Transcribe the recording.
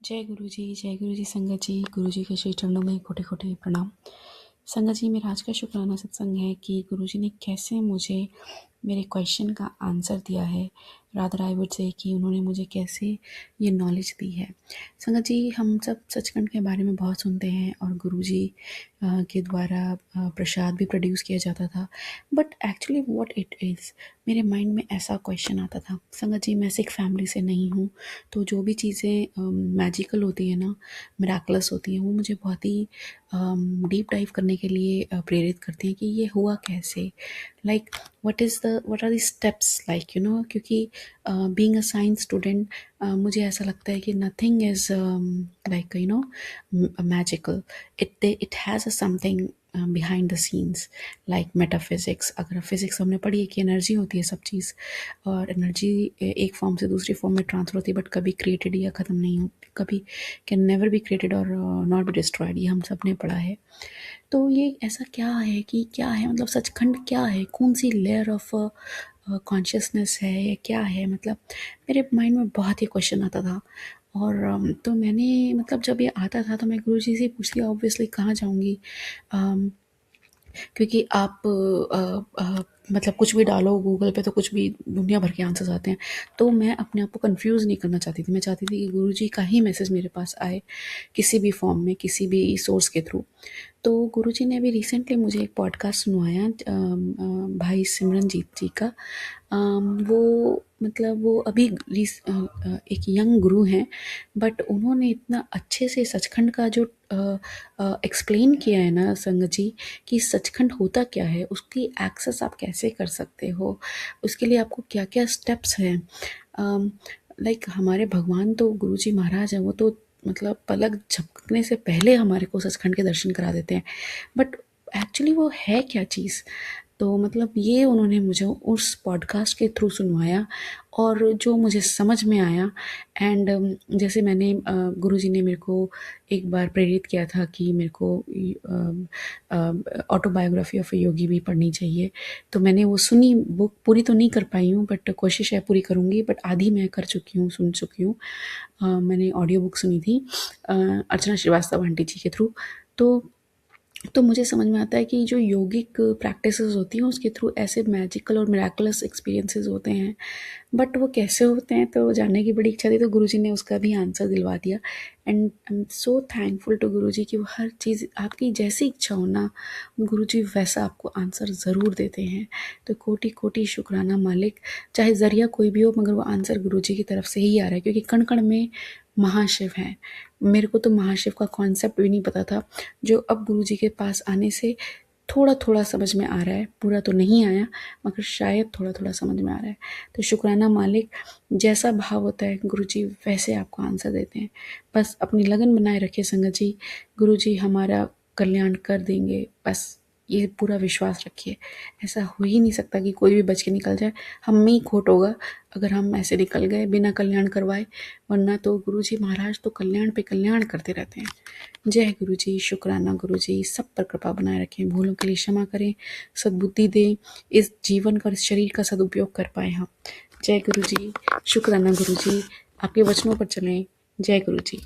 जय गुरु जी संगत जी। गुरु जी के श्री चरणों में कोटि कोटि प्रणाम। संगत जी, मेरा आज का शुक्राना सत्संग है कि गुरु जी ने कैसे मुझे मेरे क्वेश्चन का आंसर दिया है। रादर आई वुड से कि उन्होंने मुझे कैसे ये नॉलेज दी है। संगत जी, हम सब सचखंड के बारे में बहुत सुनते हैं और गुरु जी के द्वारा प्रसाद भी प्रोड्यूस किया जाता था, but actually what it is, मेरे माइंड में ऐसा क्वेश्चन आता था। संगत जी, मैं सिख फैमिली से नहीं हूँ, तो जो भी चीज़ें मैजिकल होती है ना, मिराकलस होती हैं, वो मुझे बहुत ही डीप डाइव करने के लिए प्रेरित करती हैं कि ये हुआ कैसे, like what are the steps, like you know, क्योंकि being a science student मुझे ऐसा लगता है कि nothing is like you know magical. It has a something behind the scenes, like metaphysics. अगर फिजिक्स हमने पढ़ी है कि एनर्जी होती है सब चीज़, और एनर्जी एक फॉर्म से दूसरी फॉर्म में ट्रांसफर होती है, बट कभी क्रिएटेड या ख़त्म नहीं होती, कभी कैन नेवर बी क्रिएटेड और नॉट बी डिस्ट्रॉयड, ये हम सब ने पढ़ा है। तो ये ऐसा क्या है कि क्या है, मतलब सचखंड क्या है, कौन सी लेयर ऑफ कॉन्शियसनेस है, या क्या है, मतलब मेरे माइंड में बहुत ही क्वेश्चन आता था। और तो मैंने, मतलब जब ये आता था तो मैं गुरुजी से पूछती, ऑब्वियसली कहाँ जाऊँगी, क्योंकि आप मतलब कुछ भी डालो गूगल पे तो कुछ भी दुनिया भर के आंसर्स आते हैं। तो मैं अपने आप को कंफ्यूज नहीं करना चाहती थी, मैं चाहती थी कि गुरुजी का ही मैसेज मेरे पास आए, किसी भी फॉर्म में, किसी भी सोर्स के थ्रू। तो गुरुजी ने अभी रिसेंटली मुझे एक पॉडकास्ट सुनवाया भाई सिमरनजीत जी का। वो, मतलब वो अभी एक यंग गुरु हैं, बट उन्होंने इतना अच्छे से सचखंड का जो एक्सप्लेन किया है ना संगत जी, कि सचखंड होता क्या है, उसकी एक्सेस आप कैसे कर सकते हो, उसके लिए आपको क्या क्या स्टेप्स हैं। लाइक हमारे भगवान तो गुरुजी महाराज हैं, वो तो मतलब पलक झपकने से पहले हमारे को सचखंड के दर्शन करा देते हैं, बट एक्चुअली वो है क्या चीज़। तो मतलब ये उन्होंने मुझे उस पॉडकास्ट के थ्रू सुनवाया, और जो मुझे समझ में आया। एंड जैसे मैंने गुरुजी ने मेरे को एक बार प्रेरित किया था कि मेरे को ऑटोबायोग्राफी ऑफ ए योगी भी पढ़नी चाहिए, तो मैंने वो सुनी बुक, पूरी तो नहीं कर पाई हूँ, बट कोशिश है पूरी करूँगी, बट आधी मैं कर चुकी हूँ, सुन चुकी हूँ। मैंने ऑडियो बुक सुनी थी अर्चना श्रीवास्तव आंटी जी के थ्रू। तो मुझे समझ में आता है कि जो योगिक प्रैक्टिसेस होती हैं उसके थ्रू ऐसे मैजिकल और मिराकुलस एक्सपीरियंसेस होते हैं, बट वो कैसे होते हैं तो जानने की बड़ी इच्छा थी, तो गुरुजी ने उसका भी आंसर दिलवा दिया। And I am so thankful to Guruji कि वो हर चीज़ आपकी जैसी इच्छा हो ना, गुरुजी वैसा आपको आंसर ज़रूर देते हैं। तो कोटि कोटि शुक्राना मालिक, चाहे ज़रिया कोई भी हो, मगर वो आंसर गुरुजी की तरफ से ही आ रहा है, क्योंकि कण कण में महाशिव हैं। मेरे को तो महाशिव का कॉन्सेप्ट भी नहीं पता था, जो अब गुरुजी के पास आने से थोड़ा थोड़ा समझ में आ रहा है, पूरा तो नहीं आया, मगर शायद थोड़ा थोड़ा समझ में आ रहा है। तो शुक्राना मालिक, जैसा भाव होता है गुरुजी वैसे आपको आंसर देते हैं। बस अपनी लगन बनाए रखिए संगत जी, गुरुजी हमारा कल्याण कर देंगे, बस ये पूरा विश्वास रखिए। ऐसा हो ही नहीं सकता कि कोई भी बच के निकल जाए, हम में ही खोट होगा अगर हम ऐसे निकल गए बिना कल्याण करवाए, वरना तो गुरुजी महाराज तो कल्याण पे कल्याण करते रहते हैं। जय गुरु जी, शुक्राना गुरु जी, सब पर कृपा बनाए रखें, भूलों के लिए क्षमा करें, सद्बुद्धि दें, इस जीवन का, इस शरीर का सदुपयोग कर पाए हम। जय गुरु जी, शुक्राना गुरु जी, आपके वचनों पर चलें। जय गुरु जी।